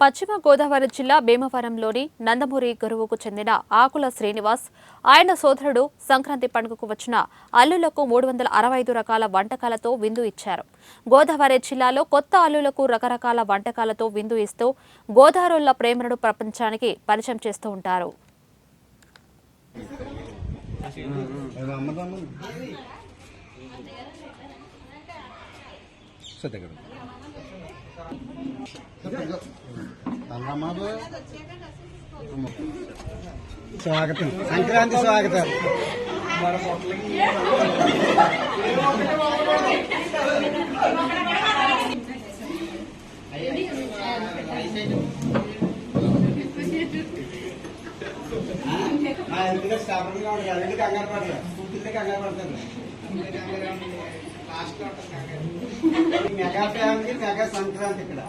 పశ్చిమ గోదావరి జిల్లా భీమవరంలోని నందమూరి గురువుకు చెందిన ఆకుల శ్రీనివాస్, ఆయన సోదరుడు సంక్రాంతి పండుగకు వచ్చిన అల్లులకు 365 రకాల వంటకాలతో విందు ఇచ్చారు. గోదావరి జిల్లాలో కొత్త అల్లులకు రకరకాల వంటకాలతో విందు ఇస్తూ గోదావరుల ప్రేమను ప్రపంచానికి పరిచయం చేస్తూ ఉంటారు. స్వాగతం, సంక్రాంతి స్వాగతం. ఎందుకంటే స్టాఫర్గా ఉంటారు, ఎందుకు కంగారు పడలేదు, పూర్తిగా కంగారు పడతారు. మెగా ఫ్యామిలీ, మెగా సంక్రాంతి ఇక్కడ.